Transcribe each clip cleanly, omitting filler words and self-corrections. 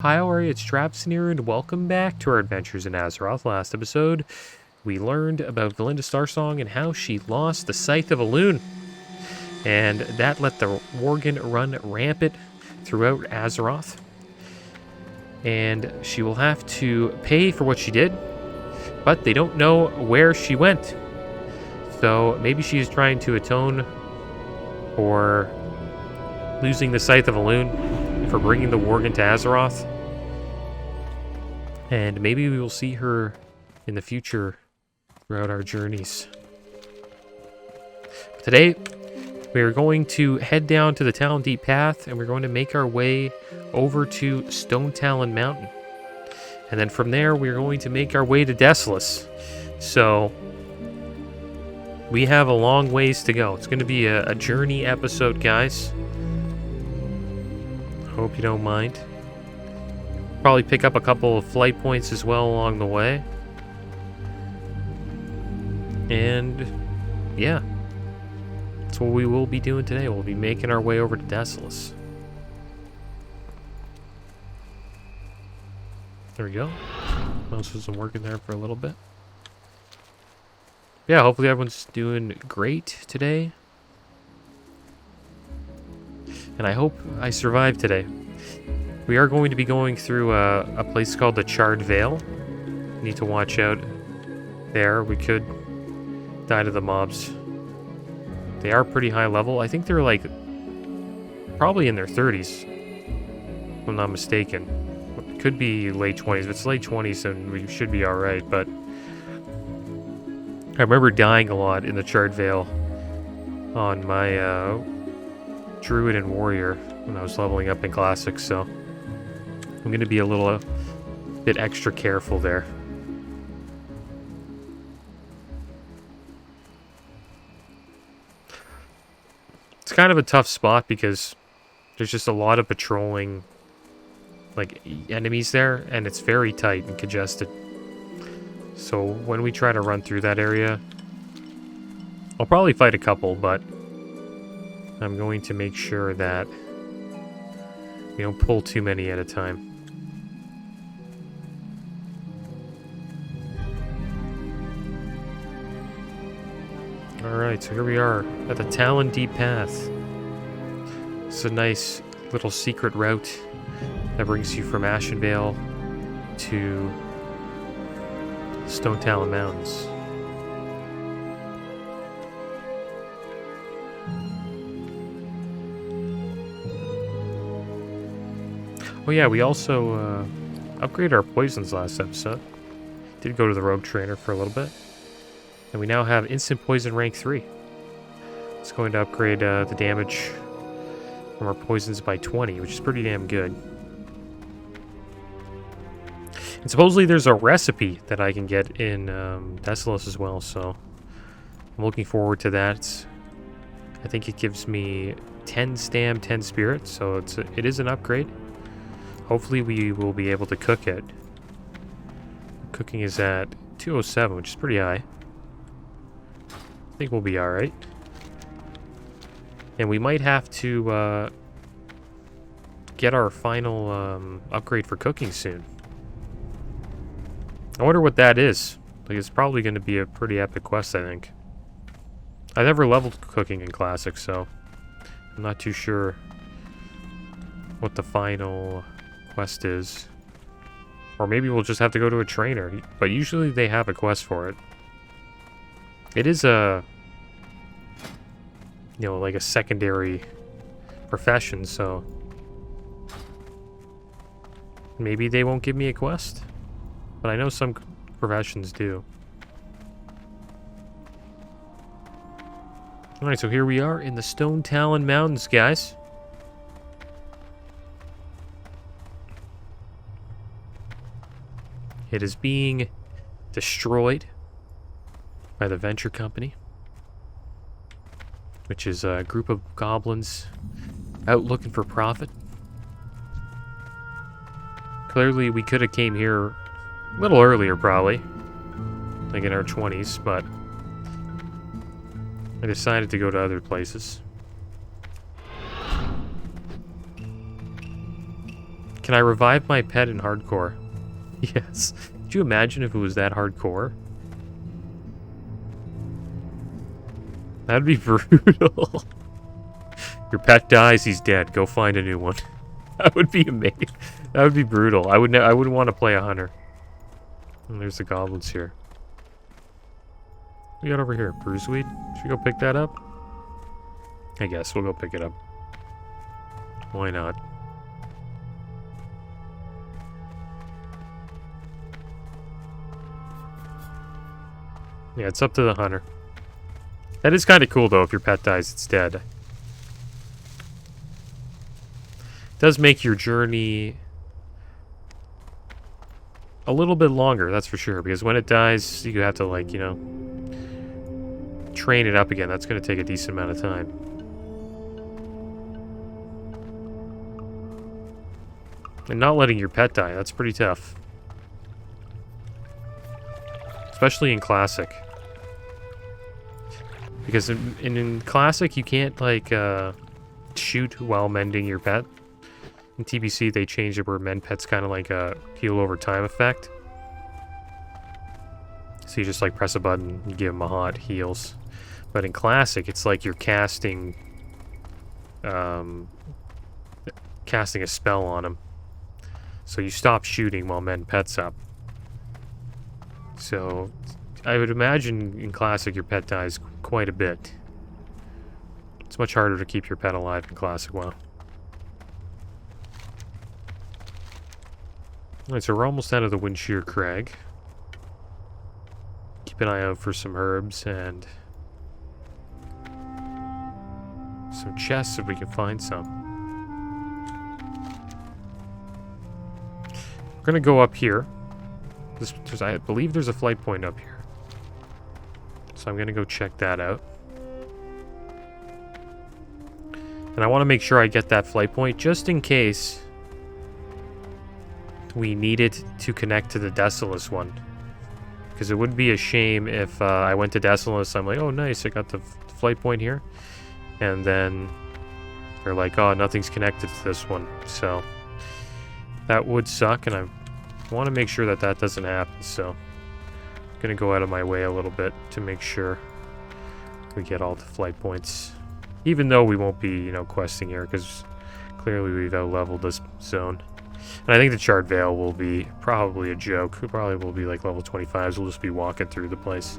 Hi, how are you? It's Traps here, and welcome back to our adventures in Azeroth. Last episode, we learned about Valinda Starsong and how she lost the Scythe of Elune. And that let the Worgen run rampant throughout Azeroth. And she will have to pay for what she did, but they don't know where she went. So maybe she's trying to atone for losing the Scythe of Elune, for bringing the Worgen to Azeroth. And maybe we will see her in the future throughout our journeys. Today, we are going to head down to the Talon Deep Path, and we're going to make our way over to Stone Talon Mountain. And then from there, we're going to make our way to Desolace. So, we have a long ways to go. It's going to be a journey episode, guys. Hope you don't mind. Probably pick up a couple of flight points as well along the way. And yeah, that's what we will be doing today. We'll be making our way over to Desolace. There we go. Mouse wasn't working there for a little bit. Yeah, hopefully everyone's doing great today. And I hope I survived today. We are going to be going through a place called the Charred Vale. Need to watch out there. We could die to the mobs. They are pretty high level. I think they're like probably in their 30s, if I'm not mistaken. It could be late 20s. If it's late 20s, then we should be alright. But I remember dying a lot in the Charred Vale on my Druid and Warrior when I was leveling up in Classics, so I'm going to be a little bit extra careful there. It's kind of a tough spot because there's just a lot of patrolling like enemies there, and it's very tight and congested. So when we try to run through that area, I'll probably fight a couple, but I'm going to make sure that we don't pull too many at a time. Alright, so here we are at the Talon Deep Path. It's a nice little secret route that brings you from Ashenvale to Stone Talon Mountains. Oh yeah, we also upgraded our poisons last episode. Did go to the rogue trainer for a little bit. And we now have instant poison rank 3. It's going to upgrade the damage from our poisons by 20, which is pretty damn good. And supposedly there's a recipe that I can get in Desolace as well, so I'm looking forward to that. I think it gives me 10 stam, 10 spirit, so it is an upgrade. Hopefully we will be able to cook it. Cooking is at 207, which is pretty high. I think we'll be alright. And we might have to get our final upgrade for cooking soon. I wonder what that is. Like, it's probably going to be a pretty epic quest, I think. I've never leveled cooking in Classic, so I'm not too sure what the final quest is. Or maybe we'll just have to go to a trainer, but usually they have a quest for it. It is a, you know, like a secondary profession, so maybe they won't give me a quest, but I know some professions do. Alright, so here we are in the Stone Talon Mountains, guys. It is being destroyed by the Venture Company, which is a group of goblins out looking for profit. Clearly, we could have came here a little earlier, probably, like in our 20s, but I decided to go to other places. Can I revive my pet in hardcore? Yes. Could you imagine if it was that hardcore? That'd be brutal. Your pet dies, he's dead. Go find a new one. That would be amazing. That would be brutal. I wouldn't want to play a hunter. And there's the goblins here. What we got over here? Bruiseweed? Should we go pick that up? I guess we'll go pick it up. Why not? Yeah, it's up to the hunter. That is kind of cool, though. If your pet dies, it's dead. It does make your journey a little bit longer, that's for sure. Because when it dies, you have to, like, you know, train it up again. That's going to take a decent amount of time. And not letting your pet die, that's pretty tough. Especially in Classic. Because in Classic, you can't, like, shoot while mending your pet. In TBC, they changed it where mend pet's kind of like a heal over time effect. So you just, like, press a button and give them a hot heals. But in Classic, it's like you're casting a spell on them. So you stop shooting while mend pet's up. So I would imagine in Classic your pet dies quite a bit. It's much harder to keep your pet alive in Classic WoW. Alright, so we're almost out of the Windshear Crag. Keep an eye out for some herbs and some chests if we can find some. We're gonna go up here. I believe there's a flight point up here. So I'm going to go check that out. And I want to make sure I get that flight point just in case we need it to connect to the Desolace one. Because it would be a shame if I went to Desolace, I'm like, oh nice, I got the flight point here. And then they're like, oh, nothing's connected to this one. So that would suck, and I want to make sure that that doesn't happen, so I'm going to go out of my way a little bit to make sure we get all the flight points. Even though we won't be, you know, questing here, because clearly we've out-leveled this zone. And I think the Charred Veil will be probably a joke. It probably will be like level 25s. We'll just be walking through the place.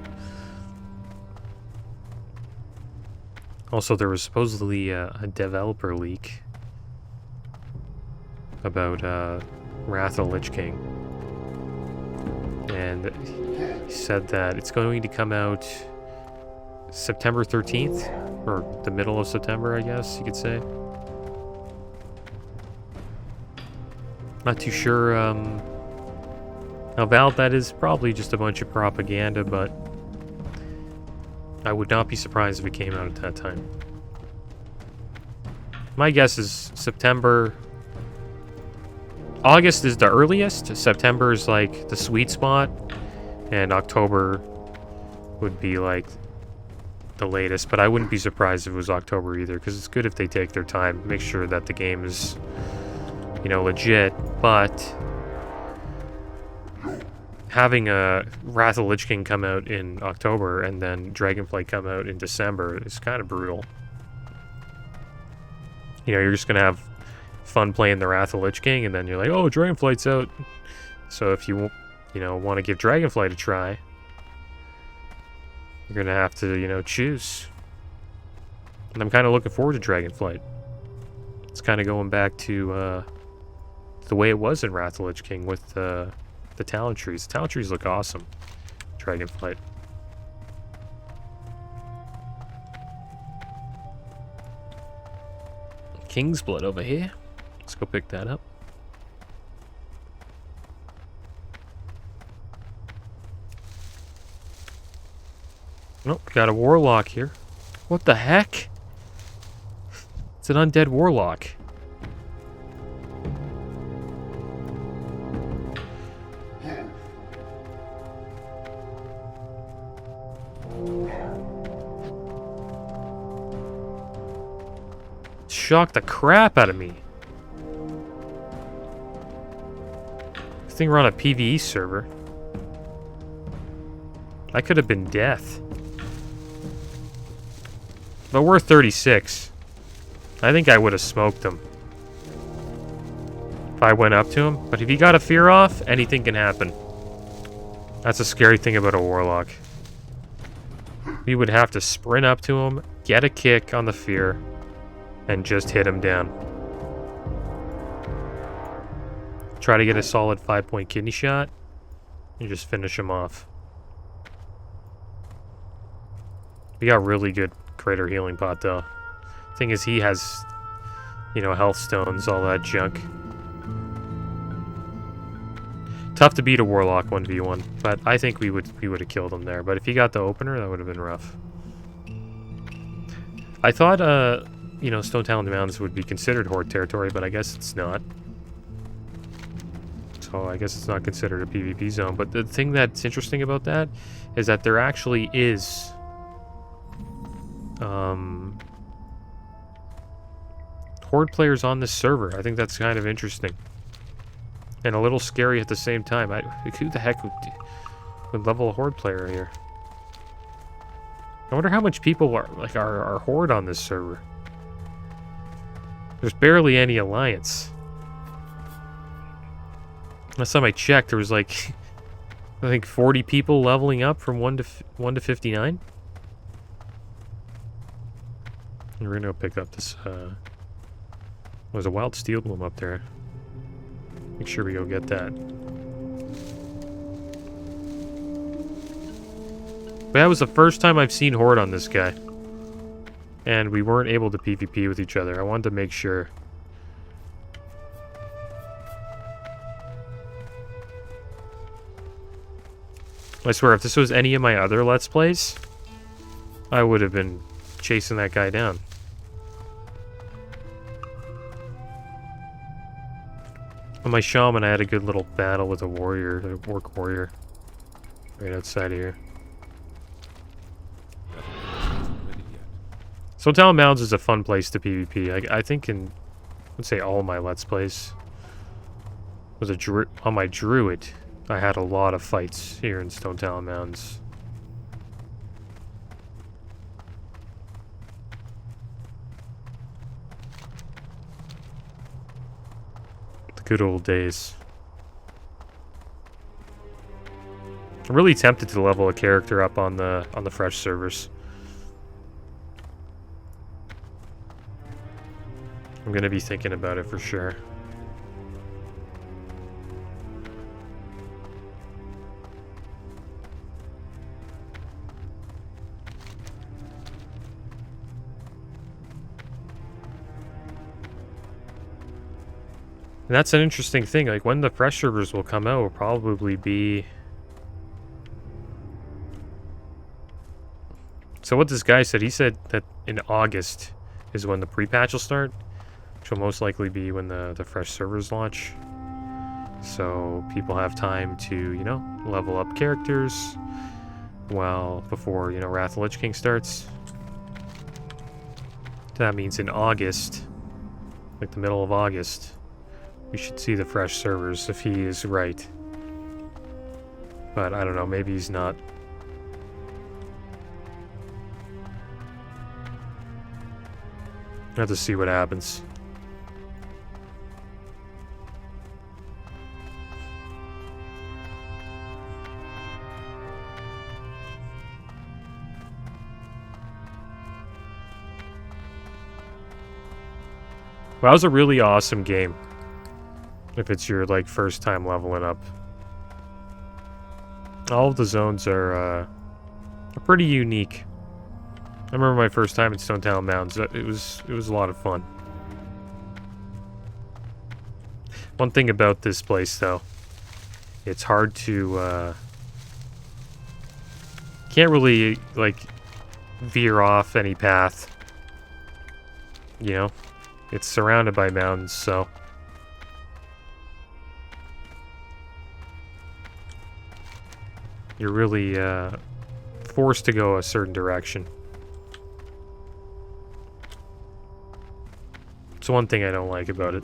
Also, there was supposedly a developer leak about Wrath of the Lich King. And he said that it's going to come out September 13th, or the middle of September, I guess you could say. Not too sure how valid that is. Probably just a bunch of propaganda, but I would not be surprised if it came out at that time. My guess is September. August is the earliest. September is like the sweet spot, and October would be like the latest. But I wouldn't be surprised if it was October either, because it's good if they take their time, make sure that the game is, you know, legit. But having a Wrath of the Lich King come out in October and then Dragonflight come out in December is kind of brutal. You know, you're just gonna have fun playing the Wrath of the Lich King, and then you're like, oh, Dragonflight's out. So if you know, want to give Dragonflight a try, you're gonna have to, you know, choose. And I'm kind of looking forward to Dragonflight. It's kind of going back to the way it was in Wrath of the Lich King with the talent trees. The talent trees look awesome. Dragonflight. King's Blood over here. Let's go pick that up. Nope, got a warlock here. What the heck? It's an undead warlock. Shocked the crap out of me. thing we're on a PvE server. That could have been death. But we're 36. I think I would have smoked him if I went up to him. But if he got a fear off, anything can happen. That's a scary thing about a warlock. We would have to sprint up to him, get a kick on the fear, and just hit him down. Try to get a solid 5-point kidney shot, and just finish him off. We got really good crater healing pot, though. Thing is, he has, you know, health stones, all that junk. Tough to beat a warlock 1v1, but I think we would have killed him there. But if he got the opener, that would have been rough. I thought, you know, Stone Talon Mountains would be considered Horde territory, but I guess it's not. So I guess it's not considered a PvP zone. But the thing that's interesting about that is that there actually is Horde players on this server. I think that's kind of interesting. And a little scary at the same time. Who the heck would level a Horde player here? I wonder how much people are Horde on this server. There's barely any Alliance. Last time I checked, there was like, I think 40 people leveling up from 1 to 59. And we're gonna go pick up this, there's a wild steel bloom up there. Make sure we go get that. But that was the first time I've seen Horde on this guy. And we weren't able to PvP with each other. I wanted to make sure. I swear, if this was any of my other Let's Plays, I would have been chasing that guy down. On my shaman, I had a good little battle with a warrior, a orc warrior, right outside of here. So Talon Mounds is a fun place to PvP. I think let's say all of my Let's Plays was on my druid. I had a lot of fights here in Stone Talon Mounds. Good old days. I'm really tempted to level a character up on the fresh servers. I'm gonna be thinking about it for sure. And that's an interesting thing. Like, when the fresh servers will come out will probably be... So what this guy said, he said that in August is when the pre-patch will start, which will most likely be when the fresh servers launch. So people have time to, you know, level up characters before, you know, Wrath of the Lich King starts. That means in August, like the middle of August, we should see the fresh servers if he is right. But I don't know, maybe he's not. Have to see what happens. Well, that was a really awesome game. If it's your, like, first time leveling up. All of the zones are pretty unique. I remember my first time in Stone Talon Mountains. It was a lot of fun. One thing about this place, though, it's hard to can't really, like, veer off any path. You know, it's surrounded by mountains, so you're really forced to go a certain direction. It's one thing I don't like about it.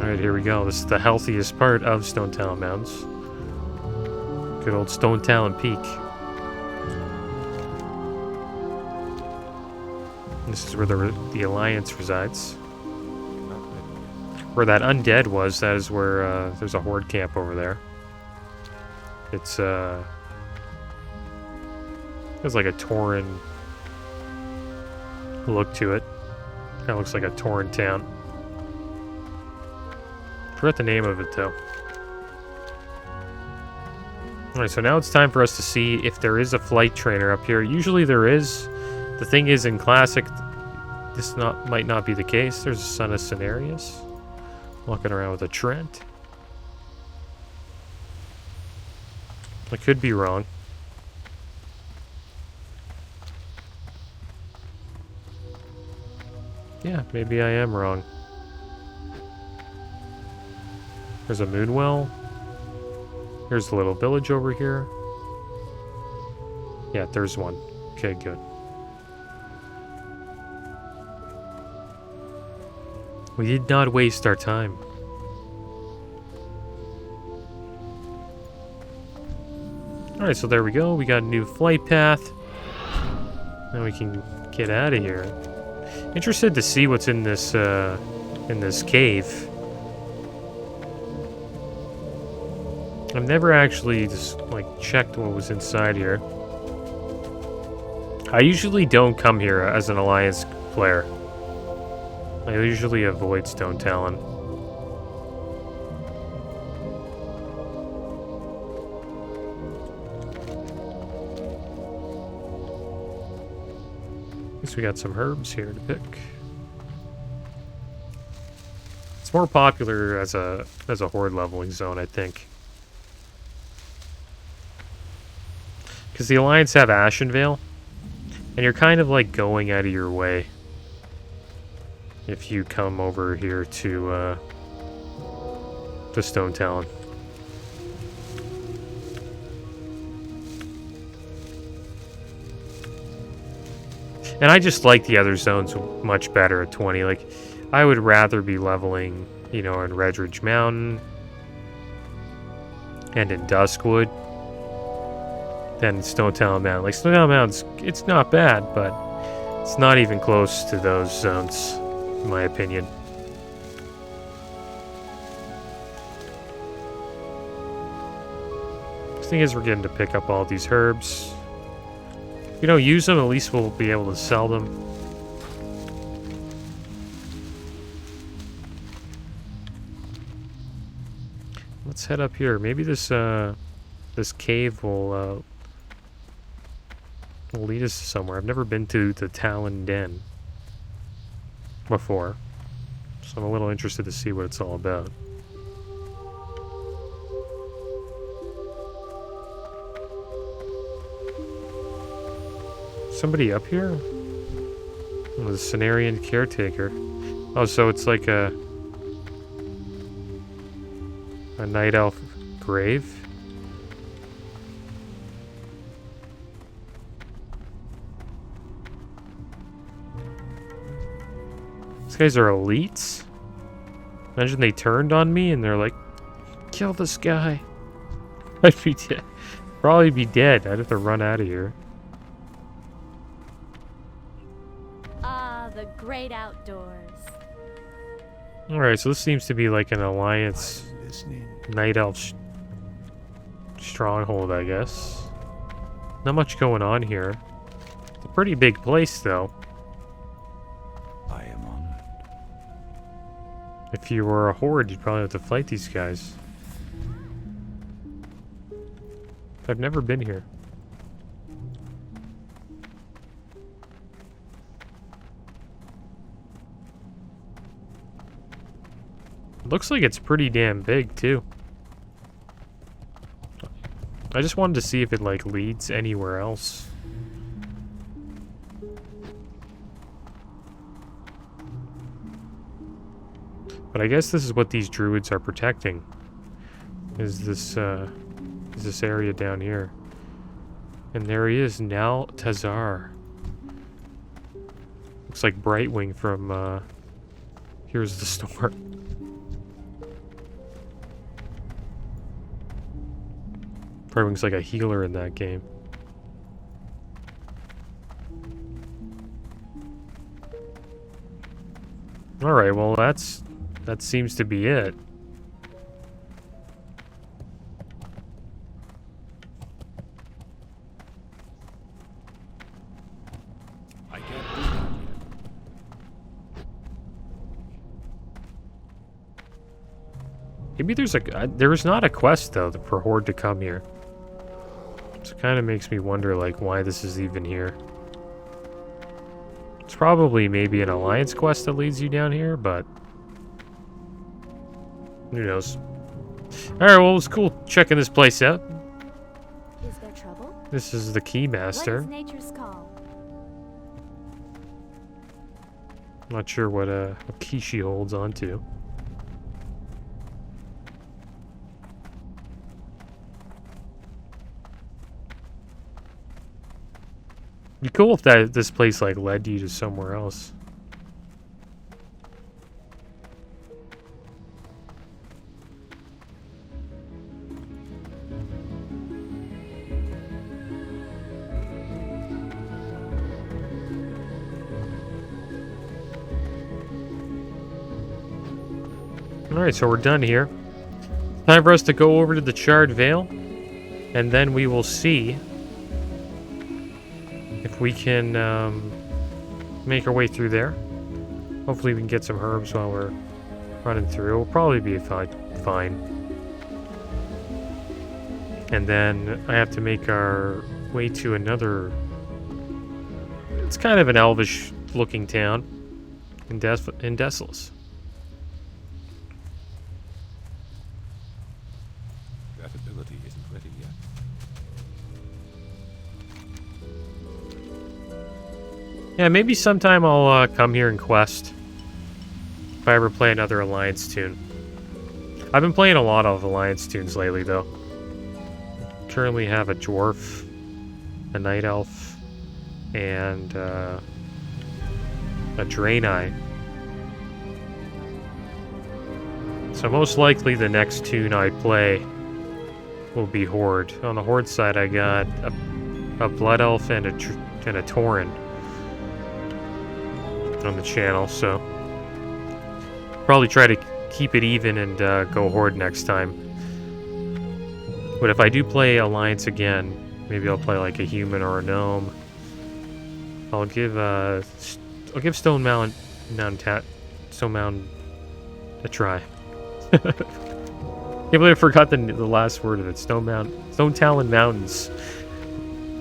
Alright, here we go. This is the healthiest part of Stone Talon Mountains. Good old Stone Talon Peak. This is where the Alliance resides. Where that undead was, that is where there's a horde camp over there. It's like a Tauren look to it. Kind of looks like a Tauren town. Forgot the name of it though. Alright, so now it's time for us to see if there is a flight trainer up here. Usually there is. The thing is, in Classic, this might not be the case. There's a Son of Cenarius walking around with a Trent. I could be wrong. Yeah, maybe I am wrong. There's a Moonwell. Here's a little village over here. Yeah, there's one. Okay, good. We did not waste our time. Alright, so there we go. We got a new flight path. Now we can get out of here. Interested to see what's in this cave. I've never actually just like checked what was inside here. I usually don't come here as an Alliance player. I usually avoid Stone Talon. Guess we got some herbs here to pick. It's more popular as a horde leveling zone, I think. Because the Alliance have Ashenvale, and you're kind of like going out of your way if you come over here to Stone Talon. And I just like the other zones much better at 20. Like, I would rather be leveling, you know, in Redridge Mountain and in Duskwood than Stone Talon Mountain. Like, Stone Talon Mountain's, it's not bad, but it's not even close to those zones, in my opinion. The thing is, we're getting to pick up all these herbs. If we don't use them, at least we'll be able to sell them. Let's head up here. Maybe this cave will lead us somewhere. I've never been to the Talon Den before, so I'm a little interested to see what it's all about. Somebody up here? Oh, the Cenarian caretaker. Oh, so it's like a night elf grave? These guys are elites? Imagine they turned on me and they're like, kill this guy. I'd be dead. Probably be dead. I'd have to run out of here. The great outdoors. Alright, so this seems to be like an Alliance night elf stronghold, I guess. Not much going on here. It's a pretty big place, though. I am honored. If you were a horde, you'd probably have to fight these guys. I've never been here. Looks like it's pretty damn big, too. I just wanted to see if it, like, leads anywhere else. But I guess this is what these druids are protecting. Is this area down here. And there he is, now Tazar. Looks like Brightwing from, Here's the Storm. Harwing's like a healer in that game. Alright, well that seems to be it. I can't do that yet. Maybe there's there's not a quest though for Horde to come here. So it kind of makes me wonder like why this is even here. It's probably maybe an alliance quest that leads you down here, but who knows? Alright, well, it's cool checking this place out. Is there trouble? This is the Keymaster. What is nature's call? Not sure what key she holds onto. Be cool if this place like led you to somewhere else. Alright, so we're done here. Time for us to go over to the Charred Vale, and then we will see if we can make our way through there. Hopefully we can get some herbs while we're running through. It'll probably be fine. And then I have to make our way to another... It's kind of an elvish looking town in Desolace. That ability isn't ready yet. Yeah, maybe sometime I'll come here and quest. If I ever play another Alliance tune. I've been playing a lot of Alliance tunes lately, though. Currently have a Dwarf, a Night Elf, and a Draenei. So most likely the next tune I play will be Horde. On the Horde side, I got a Blood Elf and a Tauren on the channel, so probably try to keep it even and go Horde next time. But if I do play Alliance again, maybe I'll play like a human or a gnome. I'll give Stone Mountain a try. Can't believe I forgot the last word of it. Stone Talon Mountains.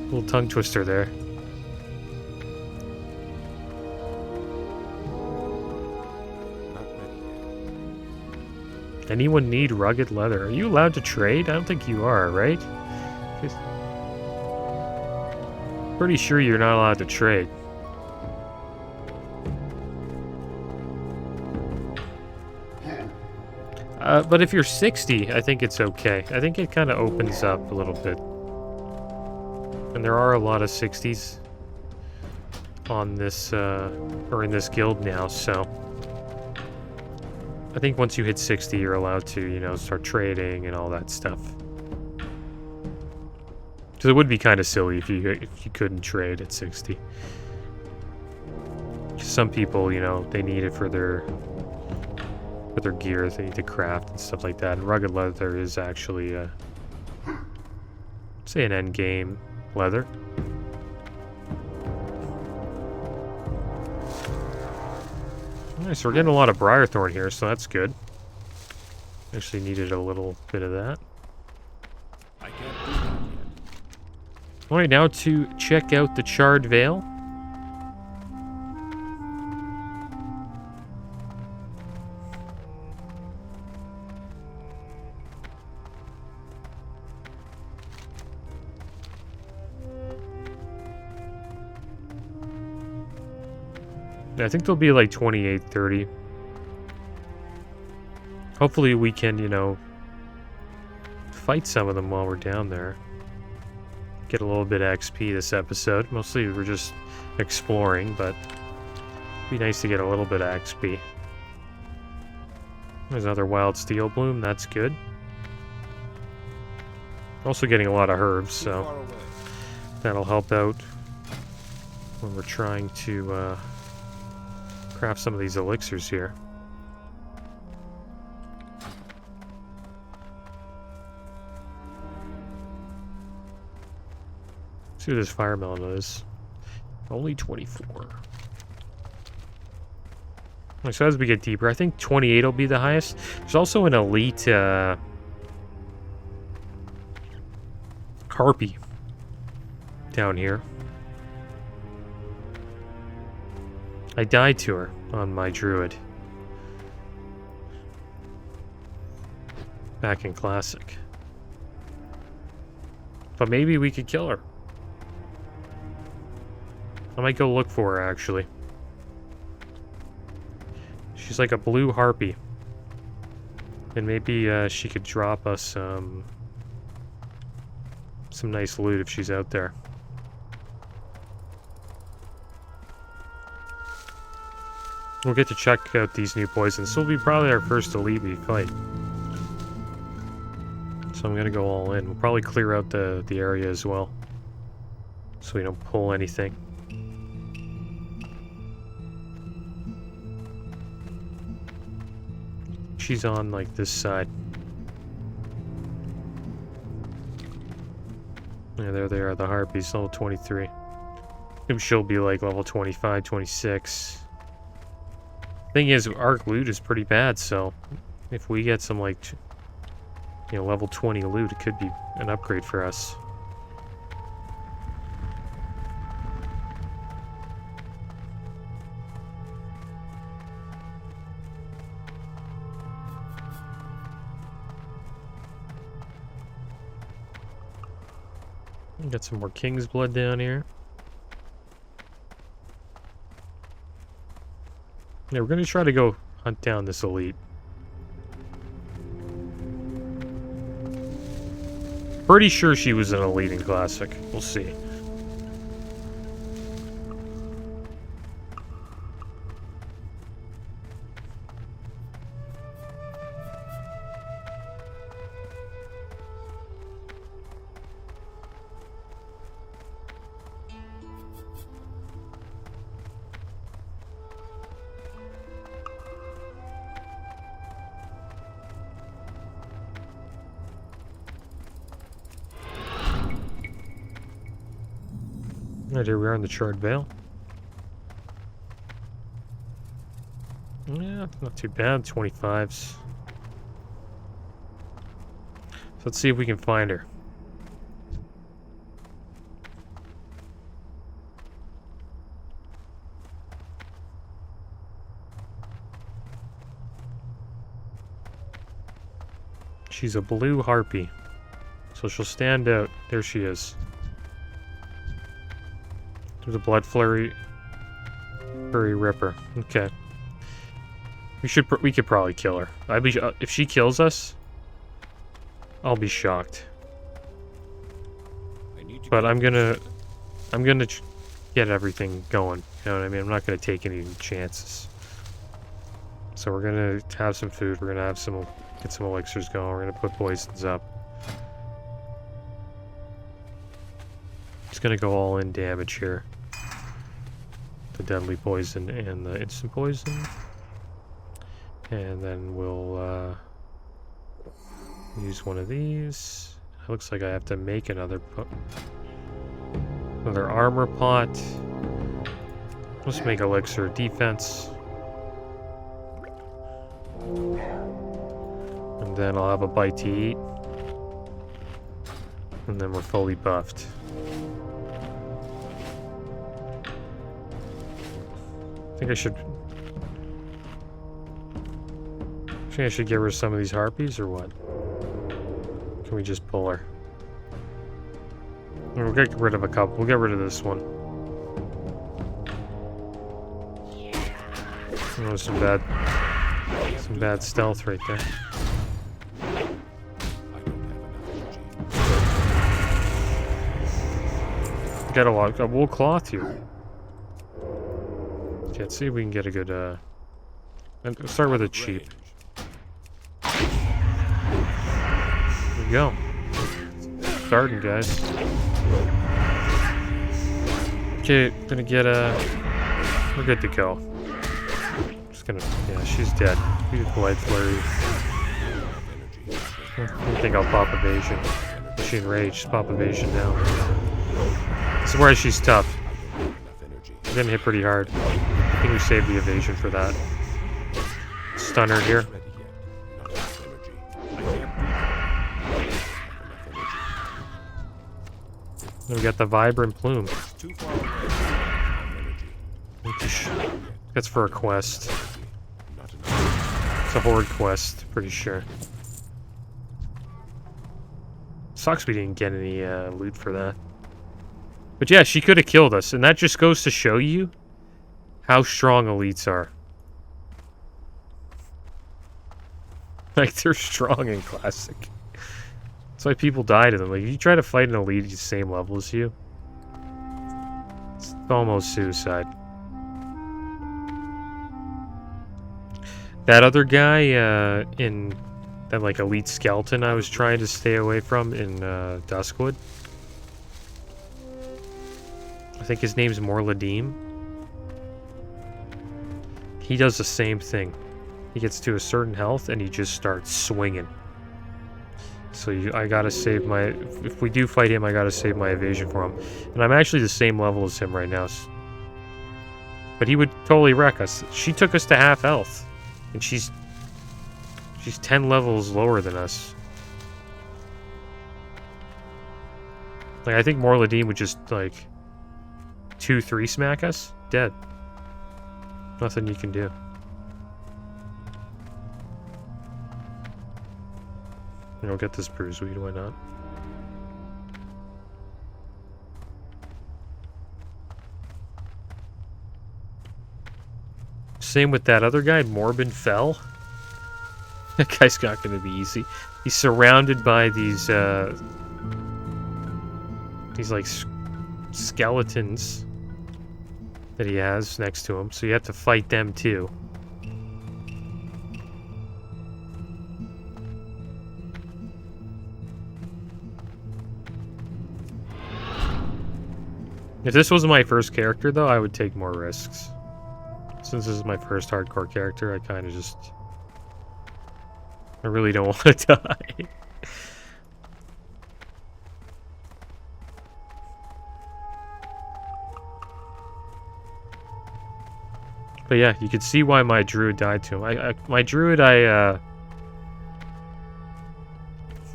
Little tongue twister there. Anyone need rugged leather? Are you allowed to trade? I don't think you are, right? Pretty sure you're not allowed to trade. But if you're 60, I think it's okay. I think it kind of opens up a little bit. And there are a lot of 60s on this, or in this guild now, so... I think once you hit 60, you're allowed to, you know, start trading and all that stuff. Because it would be kind of silly if you couldn't trade at 60. Some people, you know, they need it for their gear. They need to craft and stuff like that. And rugged leather is actually, say, an end game leather. Nice, we're getting a lot of Briarthorn here, so that's good. Actually needed a little bit of that. I can't do that yet. Alright, now to check out the Charred Vale. I think they'll be like 28, 30. Hopefully we can, you know, fight some of them while we're down there. Get a little bit of XP this episode. Mostly we're just exploring, but it'd be nice to get a little bit of XP. There's another Wild Steel Bloom, that's good. Also getting a lot of herbs, Too so far away. that'll help out when we're trying to craft some of these elixirs here. See what this fire melon is. Only 24. So as we get deeper, I think 28 will be the highest. There's also an elite harpy down here. I died to her on my druid back in classic, but maybe we could kill her. I might go look for her, actually. She's like a blue harpy, and maybe she could drop us some nice loot if she's out there. We'll get to check out these new poisons. This will be probably our first elite we fight. So I'm gonna go all in. We'll probably clear out the area as well, so we don't pull anything. She's on like this side. Yeah, there they are, the harpies, level 23. Maybe she'll be like level 25, 26. Thing is, our loot is pretty bad, so if we get some like, you know, level 20 loot, it could be an upgrade for us. Got some more king's blood down here. Yeah, we're gonna try to go hunt down this elite. Pretty sure she was an elite in classic. We'll see. Right, here we are in the Charred Vale. Yeah, not too bad. 25s. So let's see if we can find her. She's a blue harpy, so she'll stand out. There she is. There's a blood flurry ripper. Okay. We could probably kill her. If she kills us, I'll be shocked. But I'm gonna get everything going. You know what I mean? I'm not gonna take any chances. So we're gonna have some food. We're gonna have get some elixirs going. We're gonna put poisons up. Just gonna go all in damage here. The deadly poison and the instant poison, and then we'll use one of these. It looks like I have to make another armor pot. Let's make elixir defense, and then I'll have a bite to eat, and then we're fully buffed. I think I should give her some of these harpies, or what? Can we just pull her? We'll get rid of a couple. We'll get rid of this one. Oh, some bad stealth right there. Get a lot of wool cloth here. Let's see if we can get a good, let's start with a cheap. There we go. starting, guys. Okay, gonna get we're good to go. Just gonna, yeah, she's dead. Beautiful light flurry. I think I'll pop evasion. Is she enraged? Pop evasion now. This is why she's tough. I'm getting hit pretty hard. I think we saved the evasion for that. Stun her here. Then we got the vibrant plume. That's for a quest. It's a horde quest, pretty sure. Sucks we didn't get any loot for that. But yeah, she could have killed us, and that just goes to show you how strong elites are. Like, they're strong in Classic. That's why people die to them. Like, if you try to fight an elite at the same level as you, it's almost suicide. That other guy in that, like, elite skeleton I was trying to stay away from in Duskwood. I think his name's Morladim. He does the same thing. He gets to a certain health and he just starts swinging. So I gotta save my... If we do fight him, I gotta save my evasion for him. And I'm actually the same level as him right now. But he would totally wreck us. She took us to half health. And she's 10 levels lower than us. Like, I think Morladim would just, like, 2-3 smack us. Dead. Nothing you can do. You know, get this bruise weed, why not? Same with that other guy, Morbin Fell. That guy's not going to be easy. He's surrounded by these like skeletons that he has next to him, so you have to fight them too. If this wasn't my first character, though, I would take more risks. Since this is my first hardcore character, I kind of just... I really don't want to die. But yeah, you can see why my druid died to him. My druid, I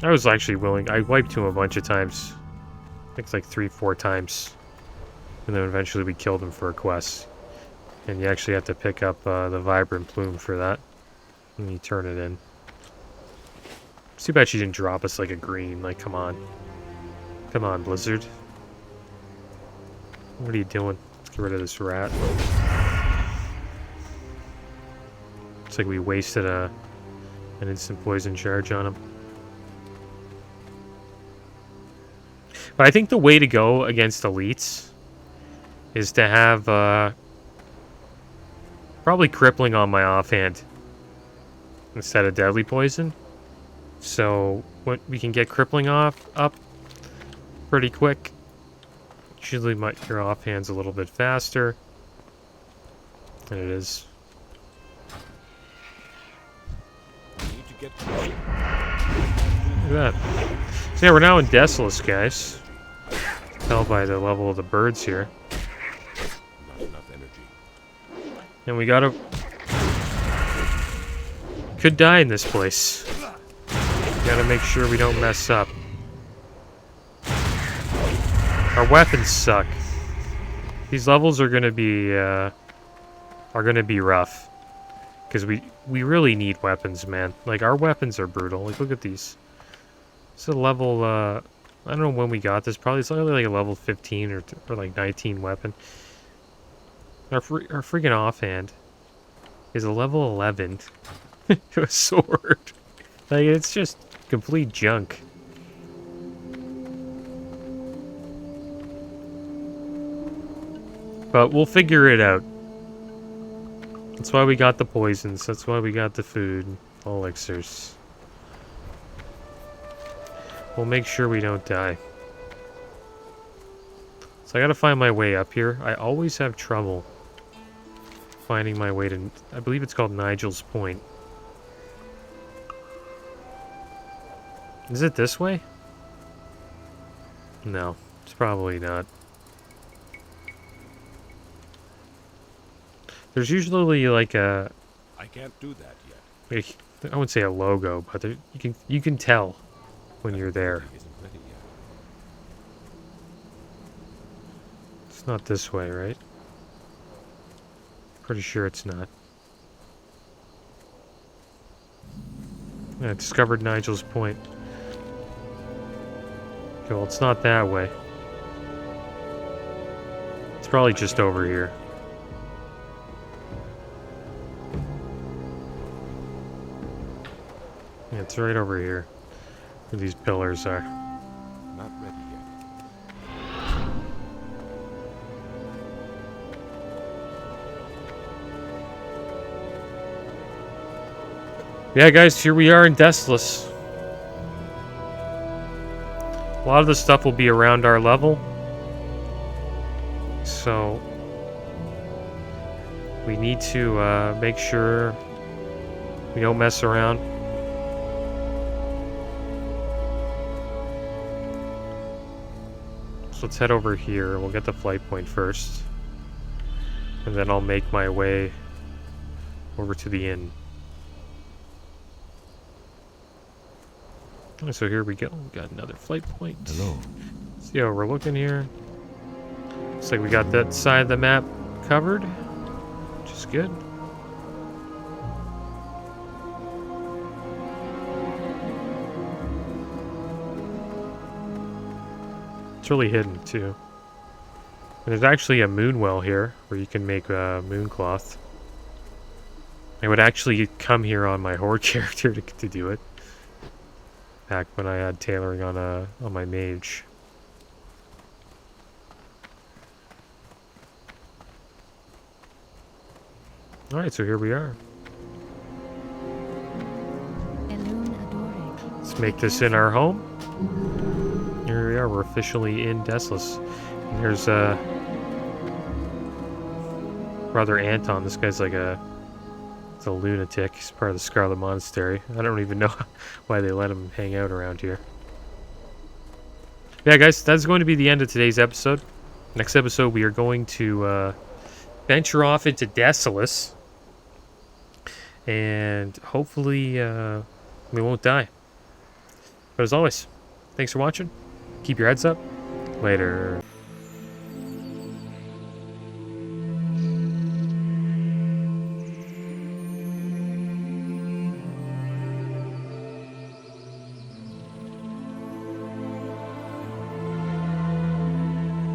was actually willing. I wiped him a bunch of times. I think it's like 3-4 times. And then eventually we killed him for a quest. And you actually have to pick up the vibrant plume for that. And you turn it in. It's too bad she didn't drop us like a green. Like, come on. Come on, Blizzard. What are you doing? Let's get rid of this rat. It's like we wasted an instant poison charge on him. But I think the way to go against elites is to have probably crippling on my offhand instead of deadly poison. So we can get crippling up pretty quick. Usually your offhand's a little bit faster than it is. Look at that. So yeah, we're now in Desolus, guys. Tell by the level of the birds here. And we gotta... Could die in this place. Gotta make sure we don't mess up. Our weapons suck. These levels are gonna be rough. Because we really need weapons, man. Like, our weapons are brutal. Like, look at these. It's a level, I don't know when we got this. Probably it's only like a level 15 or like 19 weapon. Our freaking offhand is a level 11 to a sword. Like, it's just complete junk. But we'll figure it out. That's why we got the poisons. That's why we got the food. Elixirs. we'll make sure we don't die. So I gotta find my way up here. I always have trouble finding my way to... I believe it's called Nigel's Point. Is it this way? No, it's probably not. There's usually like a... I can't do that yet. I wouldn't say a logo, but there, you can tell when you're there. Ability isn't ready yet. It's not this way, right? Pretty sure it's not. Yeah, I discovered Nigel's Point. Okay, well, it's not that way. It's probably just over here. Yeah, it's right over here. Where these pillars are. Not ready yet. Yeah, guys, here we are in Desolus. A lot of the stuff will be around our level. So we need to make sure we don't mess around. So let's head over here. We'll get the flight point first. And then I'll make my way over to the inn. So here we go. We got another flight point. Hello. See how we're looking here. Looks like we got that side of the map covered, which is good. It's really hidden too. And there's actually a moon well here where you can make moon cloth. I would actually come here on my horde character to do it. Back when I had tailoring on my mage. All right, so here we are. Let's make this in our home. Here we are. We're officially in Desolus. And here's Brother Anton. This guy's like a lunatic. He's part of the Scarlet Monastery. I don't even know why they let him hang out around here. Yeah, guys, that's going to be the end of today's episode. Next episode, we are going to venture off into Desolus. And hopefully we won't die. But as always, thanks for watching. Keep your heads up. Later.